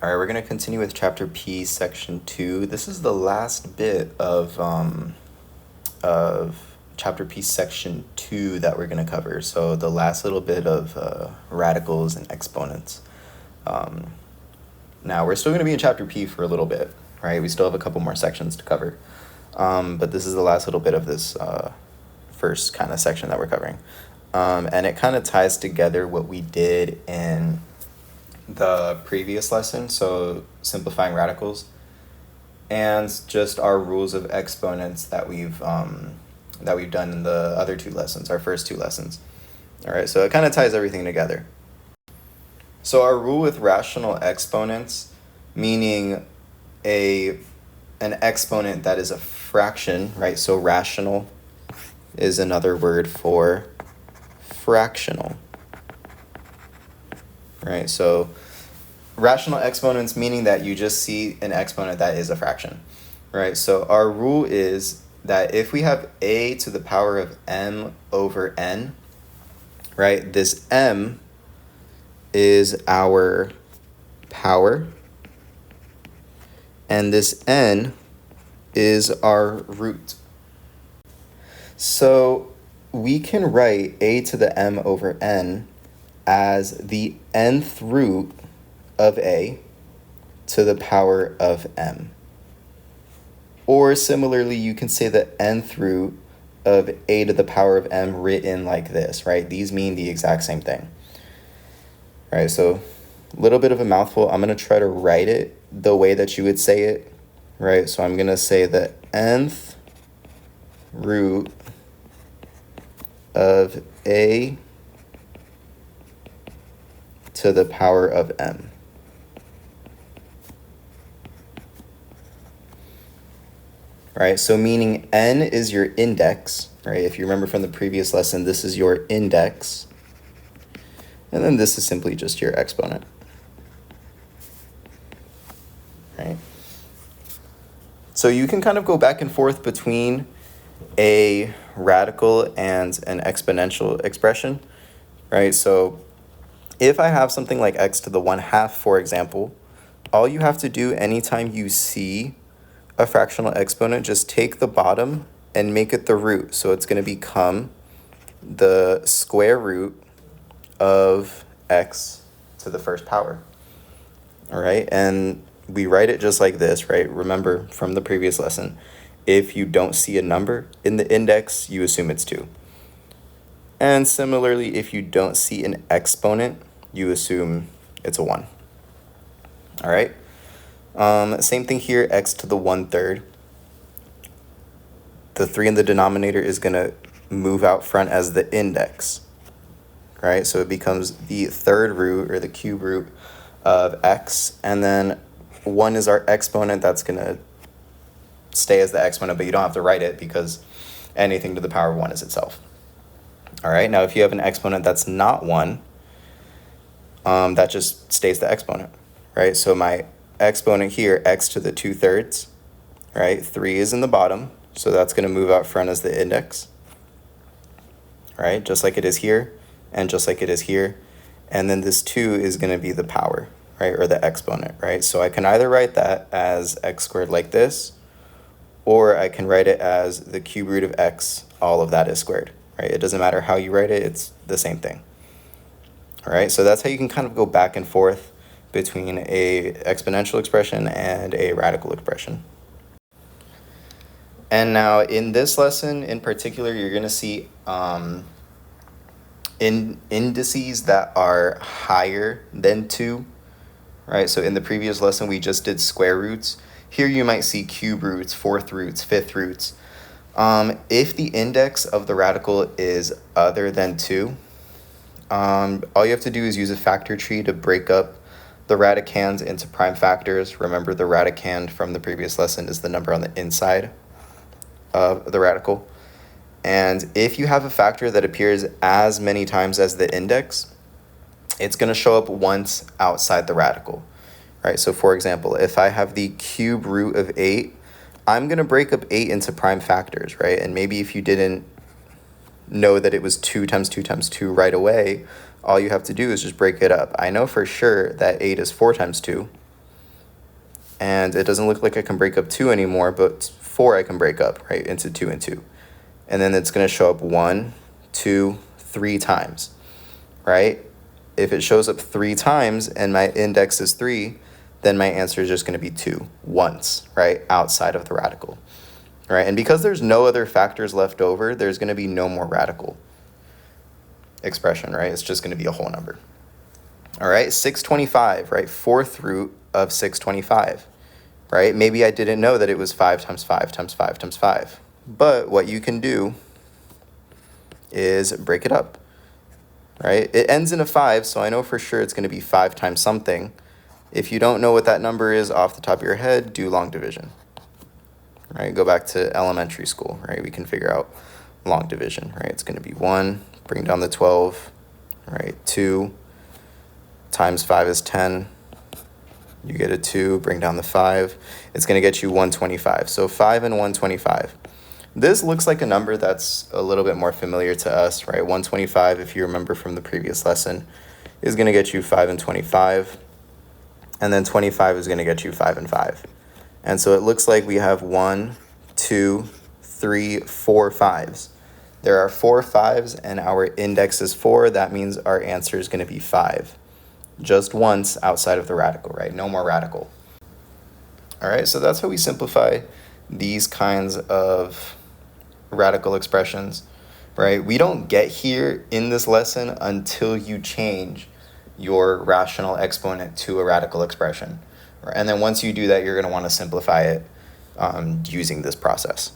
All right, we're going to continue with chapter P, section 2. This is the last bit of chapter P, section 2 that we're going to cover. So the last little bit of radicals and exponents. Now, we're still going to be in chapter P for a little bit, right? We still have a couple more sections to cover. But this is the last little bit of this first kind of section that we're covering. And it kind of ties together what we did in the previous lesson, so simplifying radicals, and just our rules of exponents that we've done in the other two lessons, our first two lessons. All right, so it kind of ties everything together. So our rule with rational exponents, meaning an exponent that is a fraction, right? So rational is another word for fractional. Right, so rational exponents meaning that you just see an exponent that is a fraction, right? So our rule is that if we have a to the power of m over n, right, this m is our power, and this n is our root. So we can write a to the m over n as the nth root of a to the power of m. Or similarly, you can say the nth root of a to the power of m written like this, right? These mean the exact same thing. All right, so a little bit of a mouthful. I'm going to try to write it the way that you would say it, right? So I'm going to say the nth root of a to the power of m. Right, so meaning n is your index, right? If you remember from the previous lesson, this is your index. And then this is simply just your exponent. Right? So you can kind of go back and forth between a radical and an exponential expression, right? So if I have something like x to the 1/2, for example, all you have to do anytime you see a fractional exponent, just take the bottom and make it the root. So it's going to become the square root of x to the first power. All right, and we write it just like this, right? Remember from the previous lesson, if you don't see a number in the index, you assume it's 2. And similarly, if you don't see an exponent, you assume it's a 1. All right. Same thing here, x to the 1/3. The 3 in the denominator is going to move out front as the index, right? So it becomes the third root or the cube root of x. And then 1 is our exponent. That's going to stay as the exponent, but you don't have to write it because anything to the power of 1 is itself. All right, now if you have an exponent that's not 1, that just stays the exponent, right? So my exponent here, x to the 2/3, right? 3 is in the bottom, so that's going to move out front as the index, right? Just like it is here, and just like it is here. And then this 2 is going to be the power, right? Or the exponent, right? So I can either write that as x squared like this, or I can write it as the cube root of x, all of that is squared, right? It doesn't matter how you write it, it's the same thing. All right, so that's how you can kind of go back and forth between a exponential expression and a radical expression. And now in this lesson in particular, you're going to see indices that are higher than 2, right? So in the previous lesson, we just did square roots. Here you might see cube roots, fourth roots, fifth roots. If the index of the radical is other than 2, all you have to do is use a factor tree to break up the radicands into prime factors. Remember, the radicand from the previous lesson is the number on the inside of the radical. And if you have a factor that appears as many times as the index, it's going to show up once outside the radical, right? So for example, if I have the cube root of 8, I'm going to break up 8 into prime factors, right? And maybe if you didn't know that it was 2 times 2 times 2 right away, all you have to do is just break it up. I know for sure that 8 is 4 times 2, and it doesn't look like I can break up 2 anymore, but 4 I can break up, right, into 2 and 2. And then it's going to show up 1, 2, 3 times, right? If it shows up 3 times and my index is 3, then my answer is just going to be 2 once, right, outside of the radical, right? And because there's no other factors left over, there's going to be no more radical expression, right? It's just going to be a whole number. All right, 625, right? 4th root of 625, right? Maybe I didn't know that it was 5 times 5 times 5 times 5. But what you can do is break it up, right? It ends in a 5, so I know for sure it's going to be 5 times something. If you don't know what that number is off the top of your head, do long division, right? Go back to elementary school, right? We can figure out long division, right? It's going to be 1, bring down the 12, right? 2 times 5 is 10. You get a 2, bring down the 5. It's going to get you 125. So 5 and 125. This looks like a number that's a little bit more familiar to us, right? 125, if you remember from the previous lesson, is going to get you 5 and 25. And then 25 is going to get you 5 and 5. And so it looks like we have 1, 2, 3, 4 5s. There are 4 5s and our index is 4. That means our answer is going to be 5. Just once outside of the radical, right? No more radical. All right, so that's how we simplify these kinds of radical expressions, right? We don't get here in this lesson until you change your rational exponent to a radical expression. Right? And then once you do that, you're going to want to simplify it using this process.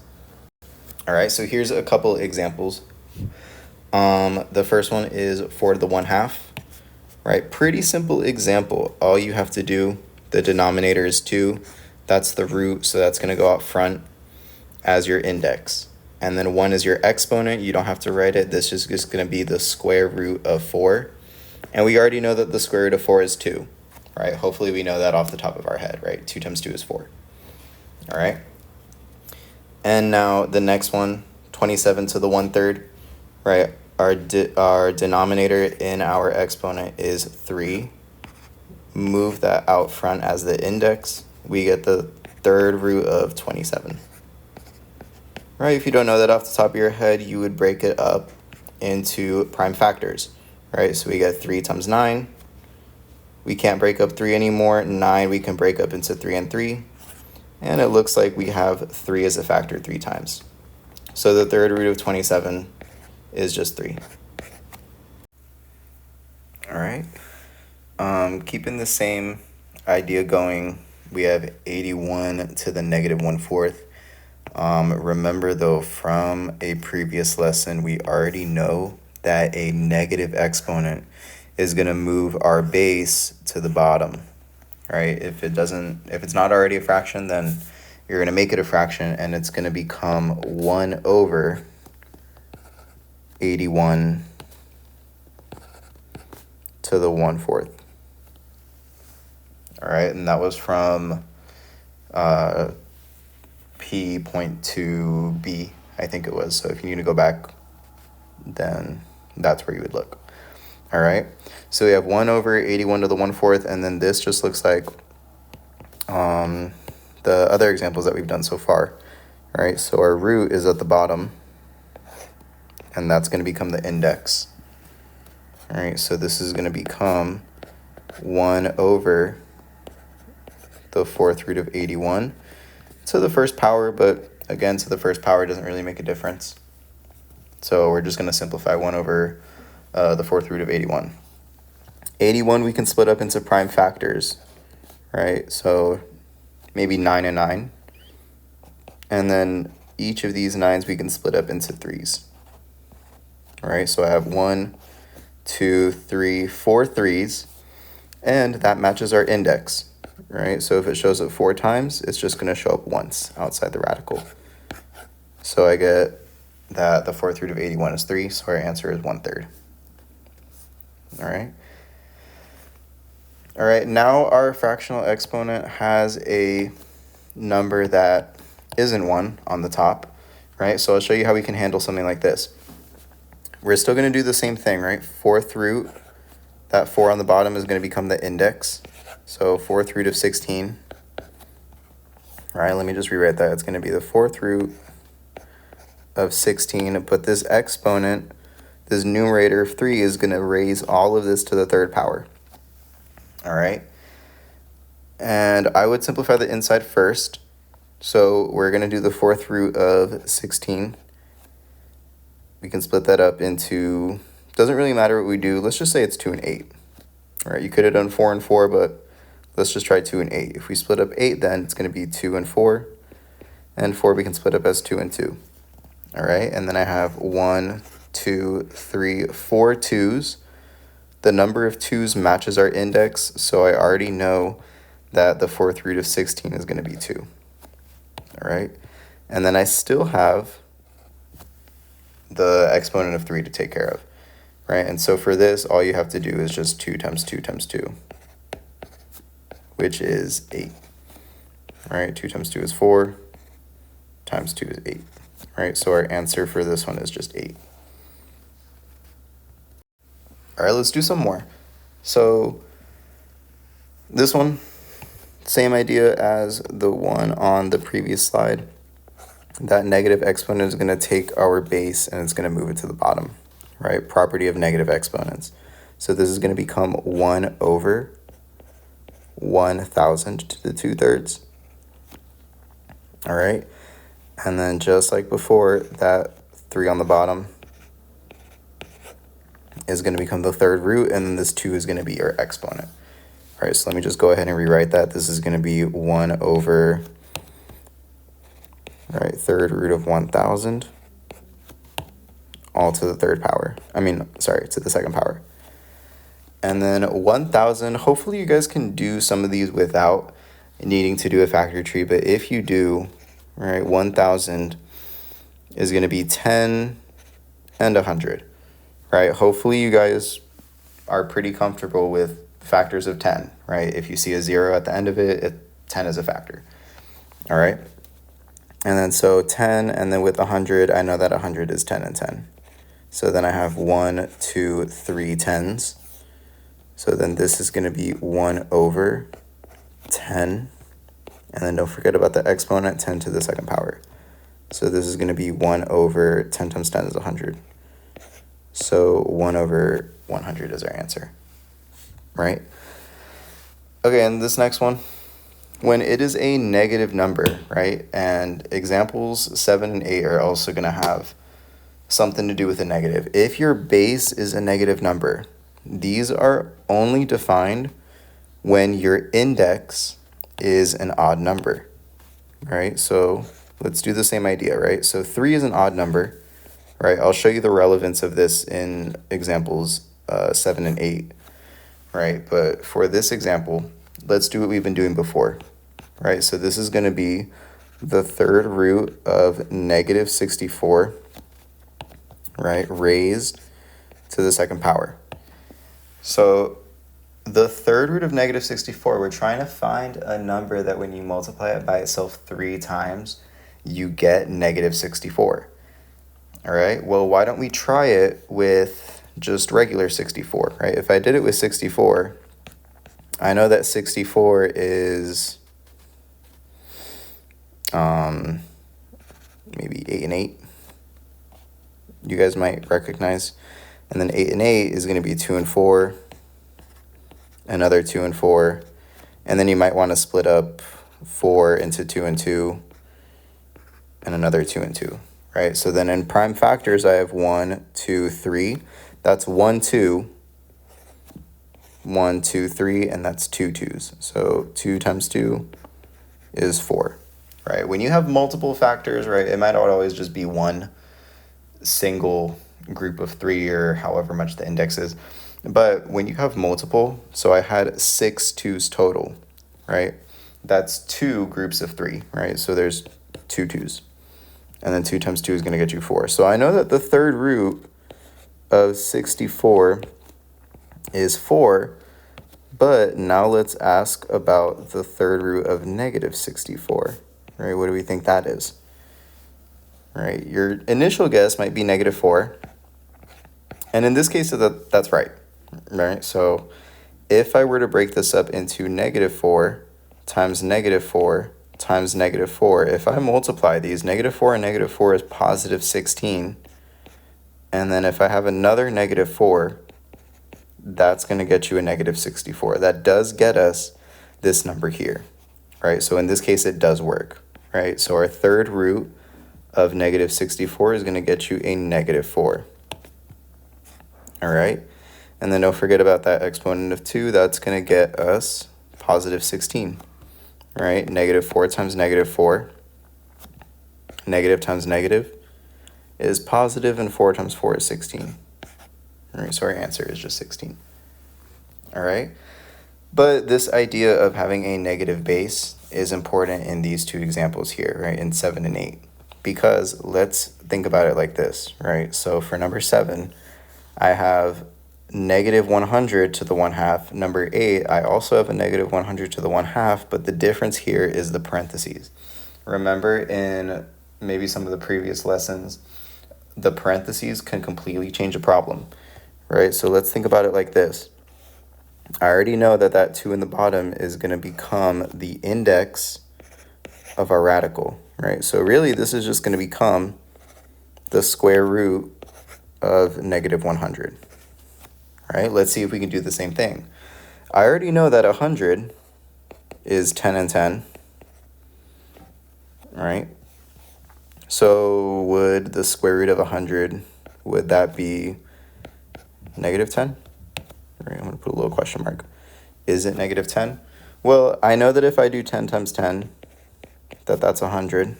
All right, so here's a couple examples. The first one is 4 to the 1/2. Right, pretty simple example. All you have to do, the denominator is 2. That's the root, so that's going to go out front as your index. And then 1 is your exponent. You don't have to write it. This is just going to be the square root of 4. And we already know that the square root of 4 is 2, right? Hopefully we know that off the top of our head, right? 2 times 2 is 4. All right. And now the next one, 27 to the 1/3, right? Our denominator in our exponent is 3. Move that out front as the index. We get the 3rd root of 27. Right, if you don't know that off the top of your head, you would break it up into prime factors. Right, so we get 3 times 9. We can't break up 3 anymore. 9 we can break up into 3 and 3. And it looks like we have 3 as a factor 3 times. So the 3rd root of 27 is just 3. All right. Keeping the same idea going, we have 81 to the negative 1/4. Remember though, from a previous lesson, we already know that a negative exponent is going to move our base to the bottom, right? If it's not already a fraction, then you're going to make it a fraction, and it's going to become 1 over 81 to the 1/4. All right, and that was from P.2b, I think it was. So if you need to go back, then that's where you would look. All right, so we have 1 over 81 to the 1/4, and then this just looks like the other examples that we've done so far. All right, so our root is at the bottom, and that's going to become the index. All right, so this is going to become 1 over the 4th root of 81 to the 1st power, but again, to the 1st power doesn't really make a difference. So we're just going to simplify 1 over the 4th root of 81. 81 we can split up into prime factors, right? So maybe 9 and 9. And then each of these 9s we can split up into 3s. All right, so I have 1, 2, 3, 4 3s, and that matches our index, right? So if it shows up 4 times, it's just going to show up once outside the radical. So I get that the 4th root of 81 is 3, so our answer is 1/3. All right. All right, now our fractional exponent has a number that isn't 1 on the top, right? So I'll show you how we can handle something like this. We're still going to do the same thing, right? 4th root, that 4 on the bottom is going to become the index. So 4th root of 16 All right, let me just rewrite that. It's going to be the fourth root of 16. Put this exponent, this numerator of 3 is going to raise all of this to the third power. All right. And I would simplify the inside first. So we're going to do the fourth root of 16. We can split that up into, doesn't really matter what we do. Let's just say it's 2 and 8. All right, you could have done 4 and 4, but let's just try 2 and 8. If we split up 8, then it's going to be 2 and 4. And 4 we can split up as 2 and 2. All right, and then I have 1, 2, 3, 4 2's. The number of 2's matches our index, so I already know that the fourth root of 16 is going to be 2. All right, and then I still have the exponent of 3 to take care of, right? And so for this, all you have to do is just 2 times 2 times 2, which is 8. All right, 2 times 2 is 4, times 2 is 8. All right, so our answer for this one is just 8. All right, let's do some more. So this one, same idea as the one on the previous slide. That negative exponent is going to take our base and it's going to move it to the bottom, right? Property of negative exponents. So this is going to become 1 over 1,000 to the 2/3. All right. And then just like before, that 3 on the bottom is going to become the third root, and then this 2 is going to be our exponent. All right, so let me just go ahead and rewrite that. This is going to be 1 over, third root of 1,000, all to the third power. To the second power. And then 1,000, hopefully you guys can do some of these without needing to do a factor tree, but if you do, 1,000 is going to be 10 and 100, right? Hopefully you guys are pretty comfortable with factors of 10, right? If you see a 0 at the end of it, 10 is a factor, all right? And then so 10, and then with 100, I know that 100 is 10 and 10. So then I have 1, 2, 3 10s. So then this is going to be 1 over 10. And then don't forget about the exponent, 10 to the second power. So this is going to be 1 over 10 times 10 is 100. So 1 over 100 is our answer, right? Okay, and this next one, when it is a negative number, right? And examples 7 and 8 are also going to have something to do with a negative. If your base is a negative number, these are only defined when your index is an odd number, right? So let's do the same idea, right? So 3 is an odd number, right? I'll show you the relevance of this in examples 7 and 8, right? But for this example, let's do what we've been doing before, right? So this is going to be the third root of negative 64, right? Raised to the second power. So the third root of negative 64, we're trying to find a number that when you multiply it by itself 3 times, you get negative 64. All right, well, why don't we try it with just regular 64, right? If I did it with 64, I know that 64 is maybe 8 and 8. You guys might recognize. And then 8 and 8 is going to be 2 and 4. Another 2 and 4, and then you might want to split up 4 into 2 and 2, and another 2 and 2, right? So then in prime factors, I have 1, 2, 3. That's 1, 2, 1, 2, 3, and that's 2 2's. So 2 times 2 is 4, right? When you have multiple factors, right, it might not always just be one single group of 3 or however much the index is. But when you have multiple, so I had 6 2's total, right? That's 2 groups of 3, right? So there's 2 2's. And then 2 times 2 is going to get you 4. So I know that the third root of 64 is 4. But now let's ask about the third root of negative 64, right? What do we think that is? Right? Your initial guess might be negative 4. And in this case, that's right. Right, so if I were to break this up into negative 4 times times negative 4. If I multiply these, negative 4 and negative 4 is positive 16. And then if I have another negative 4, that's going to get you a negative 64. That does get us this number here, right? So in this case, it does work, right? So our third root of negative 64 is going to get you a negative 4. All right? And then don't forget about that exponent of 2. That's going to get us positive 16, right? Negative 4 times negative 4. Negative times negative is positive, and 4 times 4 is 16. All right, so our answer is just 16. All right? But this idea of having a negative base is important in these two examples here, right, in 7 and 8. Because let's think about it like this, right? So for number 7, I have negative 100 to the 1/2. Number 8, I also have a negative 100 to the 1/2, but the difference here is the parentheses. Remember in maybe some of the previous lessons, the parentheses can completely change a problem, right? So let's think about it like this. I already know that that 2 in the bottom is going to become the index of our radical, right? So really, this is just going to become the square root of negative 100, right? Let's see if we can do the same thing. I already know that 100 is 10 and 10, right? So would the square root of 100, would that be negative 10? All right, I'm going to put a little question mark. Is it negative 10? Well, I know that if I do 10 times 10, that's 100.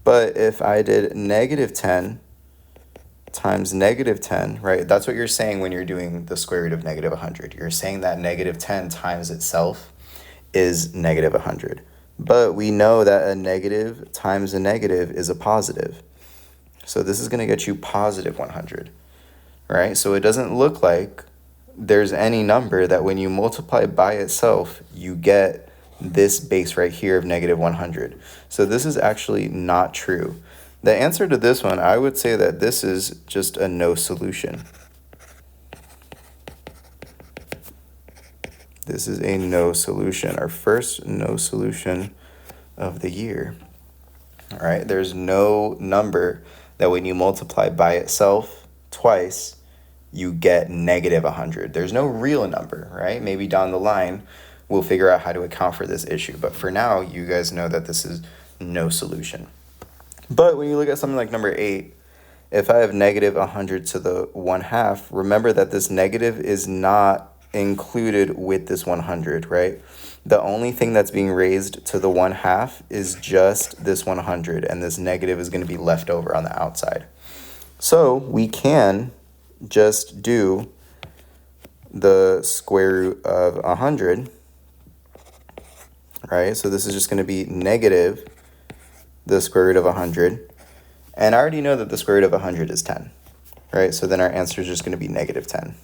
But if I did negative 10 times negative 10, right, that's what you're saying when you're doing the square root of negative 100. You're saying that negative 10 times itself is negative 100. But we know that a negative times a negative is a positive. So this is going to get you positive 100, right? So it doesn't look like there's any number that when you multiply by itself, you get this base right here of negative 100. So this is actually not true. The answer to this one, I would say that this is just a no solution. This is a no solution, our first no solution of the year. All right, there's no number that when you multiply by itself twice, you get negative 100. There's no real number, right? Maybe down the line, we'll figure out how to account for this issue. But for now, you guys know that this is no solution. But when you look at something like number 8, if I have negative 100 to the 1/2, remember that this negative is not included with this 100, right? The only thing that's being raised to the 1/2 is just this 100, and this negative is going to be left over on the outside. So we can just do the square root of 100, right? So this is just going to be negative the square root of 100. And I already know that the square root of 100 is 10, right? So then our answer is just going to be negative 10.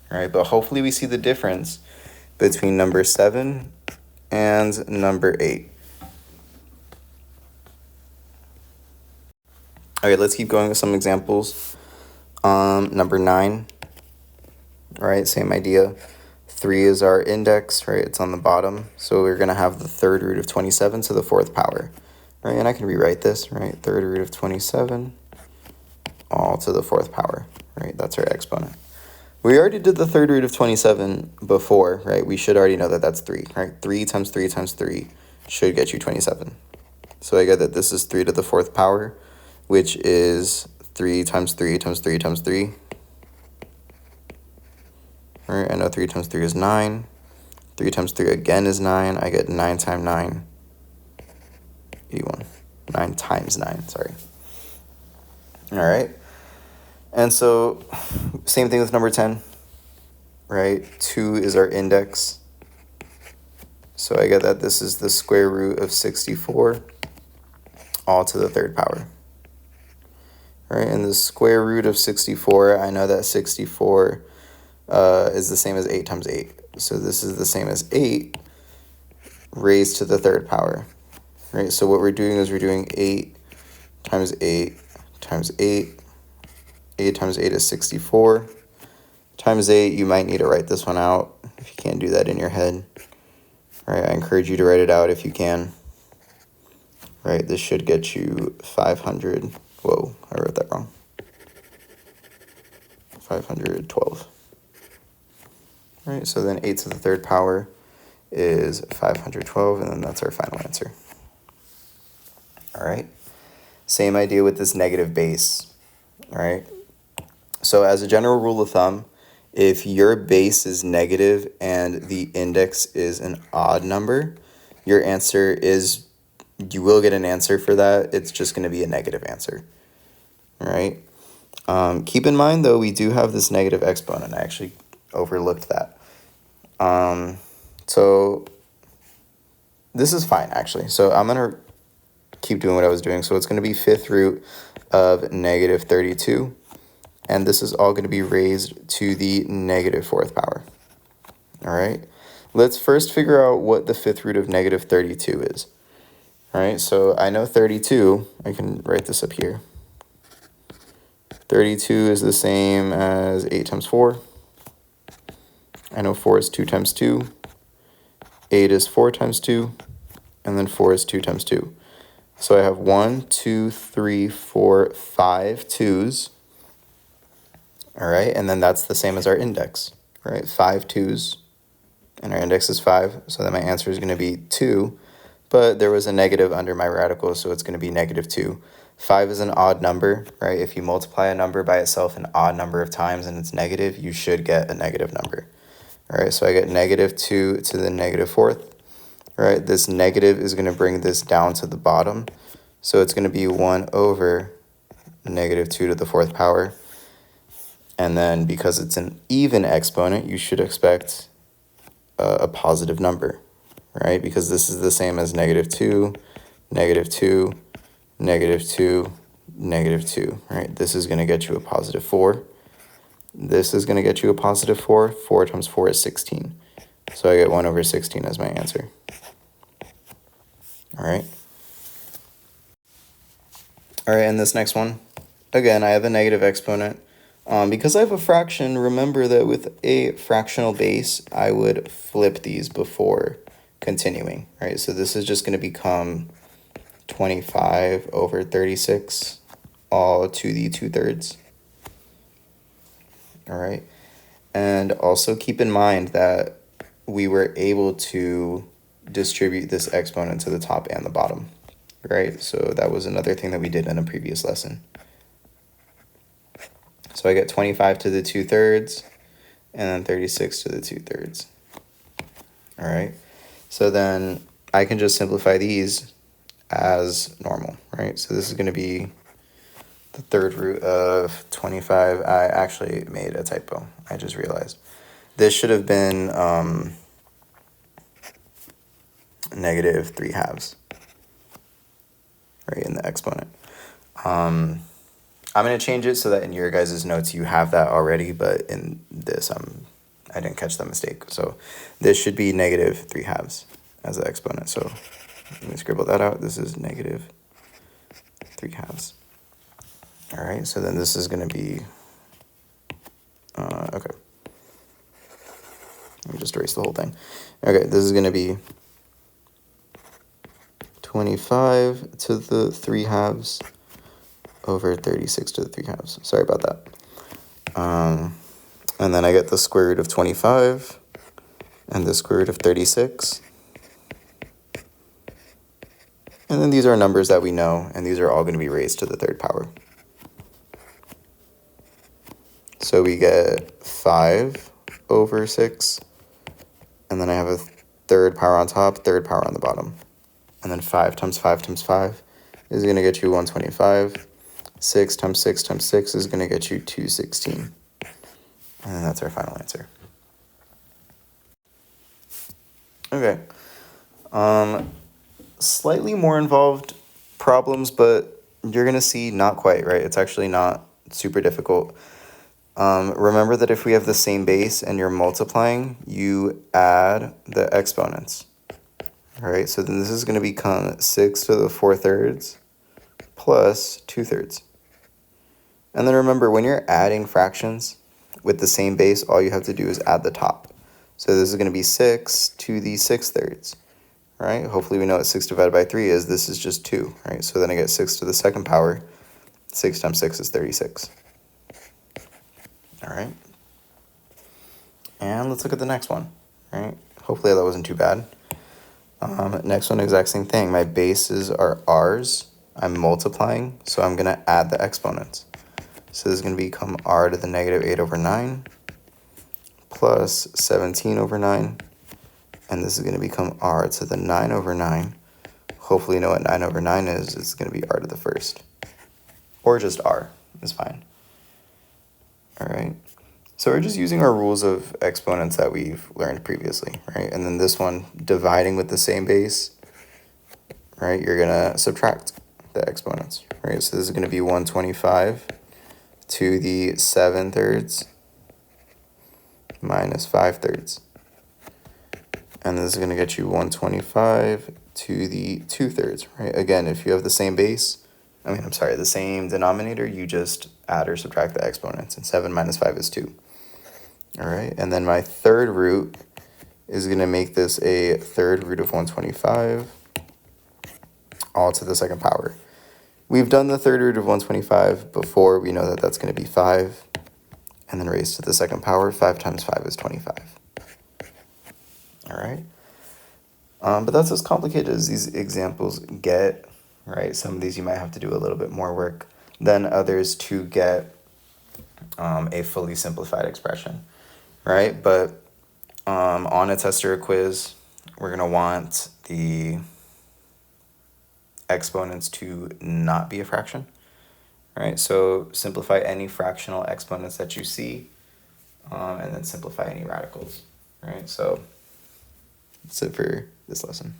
All right, but hopefully we see the difference between number 7 and number 8. Okay, let's keep going with some examples. Number 9, right, same idea. 3 is our index, right, it's on the bottom. So we're going to have the third root of 27 to the 4th power, right? And I can rewrite this, right? Third root of 27 all to the 4th power, right? That's our exponent. We already did the third root of 27 before, right? We should already know that that's 3, right? 3 times 3 times 3 should get you 27. So I get that this is 3 to the 4th power, which is 3 times 3 times 3 times 3. All right, I know 3 times 3 is 9. 3 times 3 again is 9. I get 9 times 9, 81. 9 times 9, sorry. All right. And so same thing with number 10, right? 2 is our index. So I get that this is the square root of 64 all to the 3rd power. All right, and the square root of 64, I know that 64 is the same as 8 times 8. So this is the same as 8 raised to the 3rd power, right? So what we're doing is we're doing 8 times 8 times 8. 8 times 8 is 64. Times 8, you might need to write this one out if you can't do that in your head. All right, I encourage you to write it out if you can. Right, this should get you 500. Whoa, I wrote that wrong. 512. All right, so then 8 to the third power is 512, and then that's our final answer. All right, same idea with this negative base. All right, so as a general rule of thumb, if your base is negative and the index is an odd number, your answer is, you will get an answer for that. It's just going to be a negative answer. All right. Keep in mind, though, we do have this negative exponent. I actually overlooked that. So this is fine, actually. So I'm going to keep doing what I was doing. So it's going to be fifth root of negative 32. And this is all going to be raised to the negative fourth power. All right. Let's first figure out what the fifth root of negative 32 is. All right, so I know 32, I can write this up here. 32 is the same as 8 times 4. I know 4 is 2 times 2. 8 is 4 times 2. And then 4 is 2 times 2. So I have 1, 2, 3, 4, 5 2's. All right, and then that's the same as our index, right? 5 2's, and our index is 5. So then my answer is going to be 2. But there was a negative under my radical, so it's going to be negative 2. 5 is an odd number, right? If you multiply a number by itself an odd number of times and it's negative, you should get a negative number. All right, so I get negative 2 to the negative fourth. All right, this negative is going to bring this down to the bottom. So it's going to be 1 over negative 2 to the fourth power. And then because it's an even exponent, you should expect a positive number. Right, because this is the same as negative 2, negative 2, negative 2, negative 2, right? This is going to get you a positive 4. This is going to get you a positive 4. 4 times 4 is 16. So I get 1 over 16 as my answer. All right. All right, and this next one, again, I have a negative exponent. Because I have a fraction, remember that with a fractional base, I would flip these before continuing, right? So this is just going to become 25 over 36, all to the 2/3. All right. And also keep in mind that we were able to distribute this exponent to the top and the bottom, right? So that was another thing that we did in a previous lesson. So I get 25 to the 2/3 and then 36 to the 2/3. All right. So then I can just simplify these as normal, right? So this is going to be the third root of 25. I actually made a typo. I just realized. This should have been negative 3/2, right, in the exponent. I'm going to change it so that in your guys' notes you have that already, but in this I didn't catch that mistake. So this should be negative 3/2 as the exponent. So let me scribble that out. This is negative 3/2. All right, so then this is going to be, okay. Let me just erase the whole thing. Okay, this is going to be 25 to the 3/2 over 36 to the 3/2. Sorry about that. And then I get the square root of 25 and the square root of 36. And then these are numbers that we know, and these are all going to be raised to the third power. So we get 5 over 6, and then I have a third power on top, third power on the bottom. And then 5 times 5 times 5 is going to get you 125. 6 times 6 times 6 is going to get you 216. And then that's our final answer. Okay. Slightly more involved problems, but you're going to see not quite, right? It's actually not super difficult. Remember that if we have the same base and you're multiplying, you add the exponents. All right, so then this is going to become 6 to the 4/3 plus 2/3. And then remember, when you're adding fractions with the same base, all you have to do is add the top. So this is going to be 6 to the 6/3, right? Hopefully we know what 6 divided by 3 is. This is just 2, right? So then I get 6 to the 2nd power. 6 times 6 is 36. All right. And let's look at the next one, right? Hopefully that wasn't too bad. Next one, exact same thing. My bases are r's. I'm multiplying, so I'm going to add the exponents. So this is going to become r to the negative 8 over 9 plus 17 over 9. And this is going to become r to the 9 over 9. Hopefully you know what 9 over 9 is. It's going to be r to the first. Or just r is fine. All right. So we're just using our rules of exponents that we've learned previously, right? And then this one, dividing with the same base, right? You're going to subtract the exponents, right? So this is going to be 125 to the 7/3 minus 5/3. And this is going to get you 125 to the 2/3, right? Again, if you have the same base, the same denominator, you just add or subtract the exponents. And 7 minus 5 is 2. All right, and then my third root is going to make this a third root of 125, all to the 2nd power. We've done the third root of 125 before. We know that that's going to be 5, and then raised to the 2nd power. 5 times 5 is 25. All right, but that's as complicated as these examples get, right? Some of these you might have to do a little bit more work than others to get a fully simplified expression, right? But on a test or a quiz, we're going to want the exponents to not be a fraction, right? So simplify any fractional exponents that you see, and then simplify any radicals, right? So that's it for this lesson.